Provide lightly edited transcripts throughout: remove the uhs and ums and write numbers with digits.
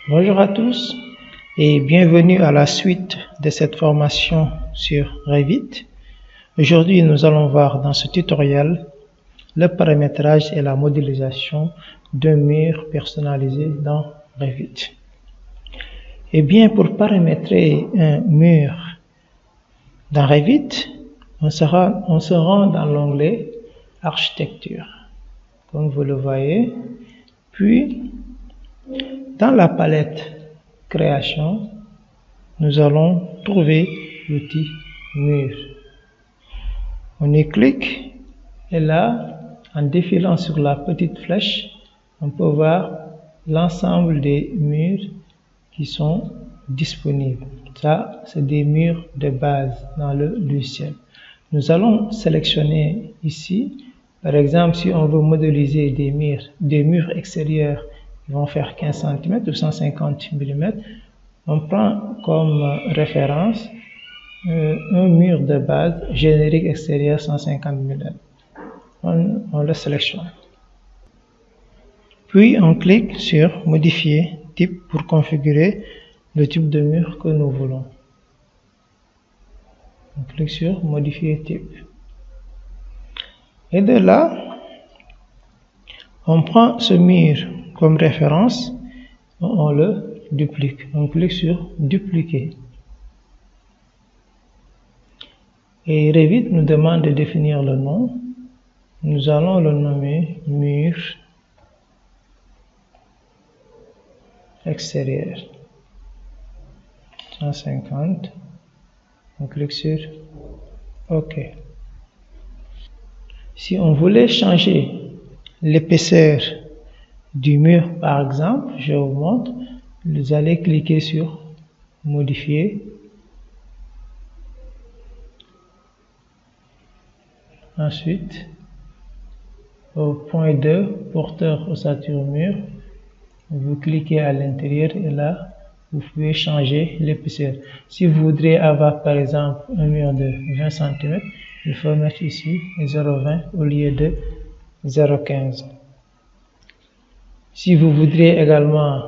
Bonjour à tous et bienvenue à la suite de cette formation sur Revit. Aujourd'hui, nous allons voir dans ce tutoriel le paramétrage et la modélisation d'un mur personnalisé dans Revit. Et bien, pour paramétrer un mur dans Revit, on se rend dans l'onglet Architecture, comme vous le voyez, puis dans la palette Création, nous allons trouver l'outil Mur. On y clique et là, en défilant sur la petite flèche, on peut voir l'ensemble des murs qui sont disponibles. Ça, c'est des murs de base dans le logiciel. Nous allons sélectionner ici, par exemple, si on veut modéliser des murs extérieurs qui vont faire 15 cm ou 150 mm, on prend comme référence un mur de base générique extérieur 150 mm. On le sélectionne. Puis on clique sur Modifier type pour configurer le type de mur que nous voulons. On clique sur Modifier type. Et de là, on prend ce mur comme référence, on le duplique. On clique sur Dupliquer. Et Revit nous demande de définir le nom. Nous allons le nommer mur extérieur 150. On clique sur OK. Si on voulait changer l'épaisseur du mur, par exemple, je vous montre, vous allez cliquer sur Modifier. Ensuite, au point 2, porteur ossature mur, vous cliquez à l'intérieur et là, vous pouvez changer l'épaisseur. Si vous voudriez avoir par exemple un mur de 20 cm, il faut mettre ici 0,20 au lieu de 0,15. Si vous voudriez également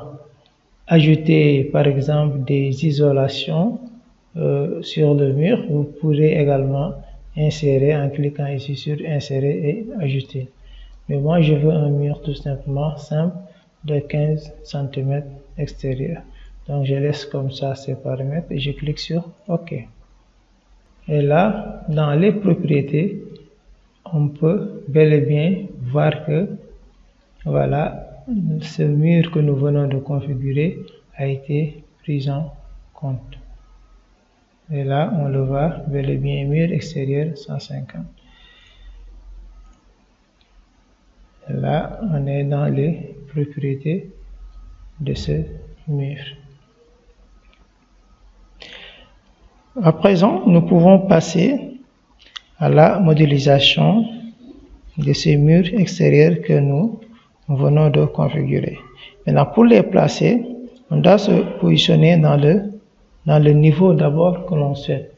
ajouter par exemple des isolations sur le mur, vous pourrez également insérer en cliquant ici sur Insérer et Ajouter. Mais moi je veux un mur tout simplement simple de 15 cm extérieur. Donc je laisse comme ça ces paramètres et je clique sur OK. Et là, dans les propriétés, on peut bel et bien voir que voilà, ce mur que nous venons de configurer a été pris en compte. Et là, on le voit bel et bien, mur extérieur 150. Et là, on est dans les propriétés de ce mur. À présent, nous pouvons passer à la modélisation de ces murs extérieurs que nous venons de configurer. Maintenant, pour les placer, on doit se positionner dans le niveau d'abord que l'on souhaite.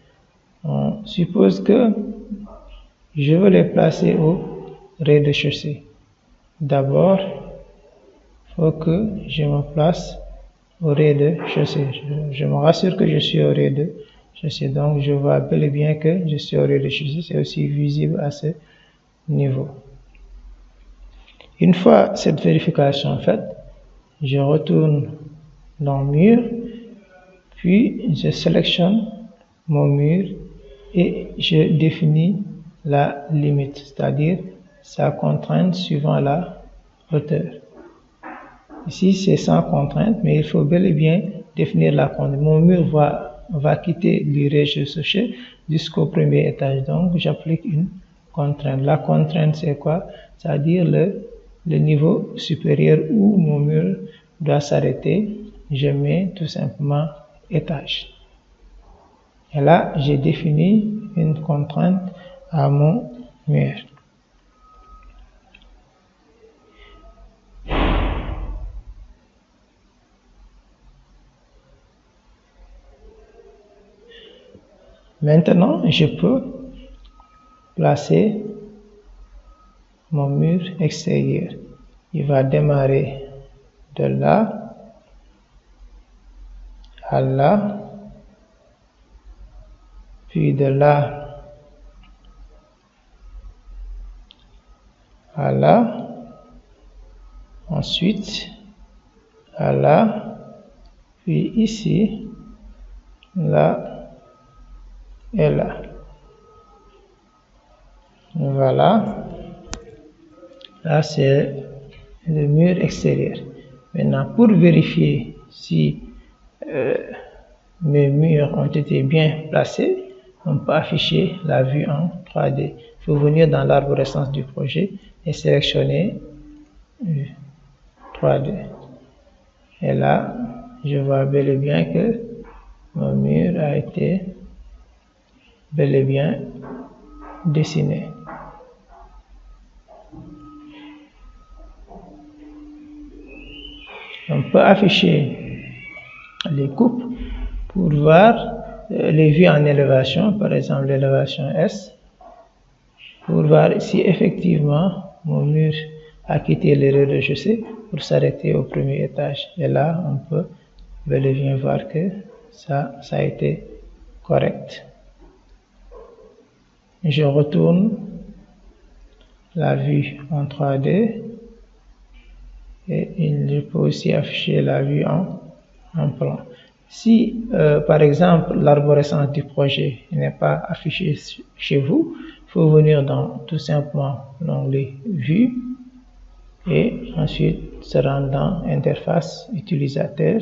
On suppose que je veux les placer au rez-de-chaussée. D'abord, il faut que je me place au rez-de-chaussée. Je me rassure que je suis au rez-de-chaussée. Donc, je vois bel et bien que je suis au rez-de-chaussée. C'est aussi visible à ce niveau. Une fois cette vérification faite, je retourne dans Mur, puis je sélectionne mon mur et je définis la limite, c'est-à-dire sa contrainte suivant la hauteur. Ici, c'est sans contrainte, mais il faut bel et bien définir la contrainte. Mon mur va quitter le rez-de-chaussée jusqu'au premier étage, donc j'applique une contrainte. La contrainte, c'est quoi? C'est-à-dire le niveau supérieur où mon mur doit s'arrêter. Je mets tout simplement étage. Et là, j'ai défini une contrainte à mon mur. Maintenant, je peux placer mon mur extérieur. Il va démarrer de là à là, puis de là à là, ensuite à là, puis ici, là et là. Voilà, là c'est le mur extérieur. Maintenant, pour vérifier si mes murs ont été bien placés, on peut afficher la vue en 3D. Il faut venir dans l'arborescence du projet et sélectionner 3D. Et là, je vois bel et bien que mon mur a été bel et bien dessiné. On peut afficher les coupes pour voir les vues en élévation, par exemple l'élévation S, pour voir si effectivement mon mur a quitté le rez-de-chaussée pour s'arrêter au premier étage. Et là, on peut bel et bien voir que ça a été correct. Je retourne la vue en 3D et je peux aussi afficher la vue en plan. Si par exemple l'arborescence du projet n'est pas affichée chez vous, il faut venir dans tout simplement l'onglet Vue et ensuite se rendre dans Interface utilisateur,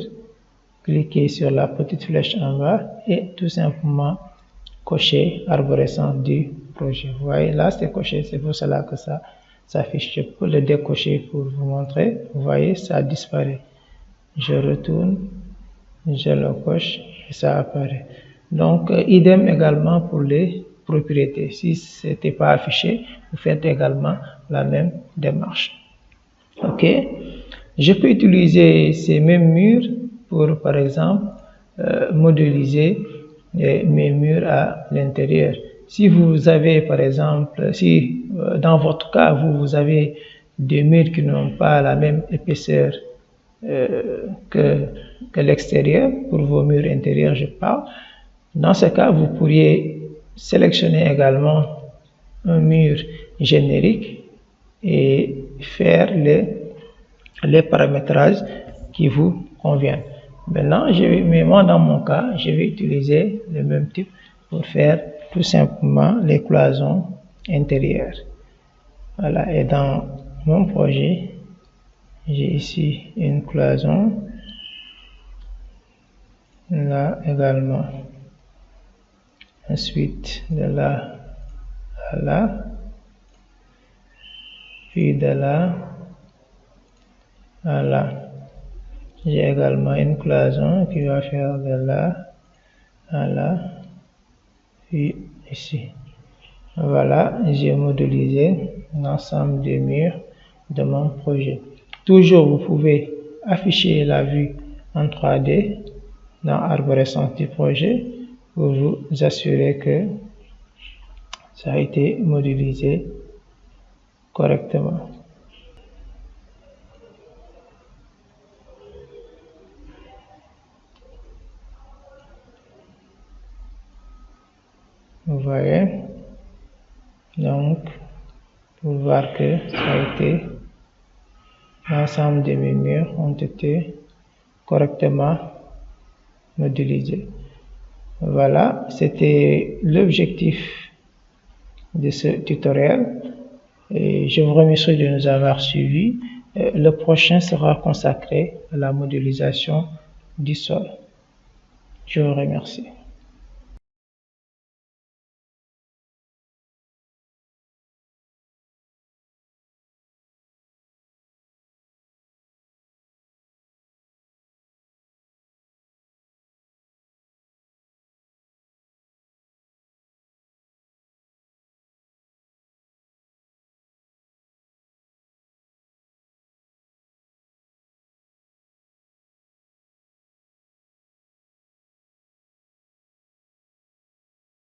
cliquer sur la petite flèche en bas et tout simplement cocher arborescence du projet. Vous voyez là c'est coché, c'est pour cela que ça s'affiche. Je peux le décocher pour vous montrer. Vous voyez, ça disparaît. Je retourne, je le coche et ça apparaît. Donc idem également pour les propriétés. Si ce n'était pas affiché, vous faites également la même démarche. Ok, je peux utiliser ces mêmes murs pour par exemple modéliser mes murs à l'intérieur. Si vous avez par exemple, si dans votre cas vous avez des murs qui n'ont pas la même épaisseur que l'extérieur, pour vos murs intérieurs je parle, dans ce cas vous pourriez sélectionner également un mur générique et faire les paramétrages qui vous conviennent. Maintenant, mais moi dans mon cas, je vais utiliser le même type pour faire tout simplement les cloisons intérieures. Voilà, et dans mon projet, j'ai ici une cloison, là également. Ensuite, de là à là, puis de là à là. J'ai également une cloison qui va faire de là à là, puis ici. Voilà, j'ai modélisé l'ensemble des murs de mon projet. Toujours, vous pouvez afficher la vue en 3D dans arborescence du projet pour vous assurer que ça a été modélisé correctement. Vous voyez, donc pour voir que ça a été, l'ensemble de mes murs ont été correctement modélisés. Voilà, c'était l'objectif de ce tutoriel et je vous remercie de nous avoir suivis. Le prochain sera consacré à la modélisation du sol. Je vous remercie.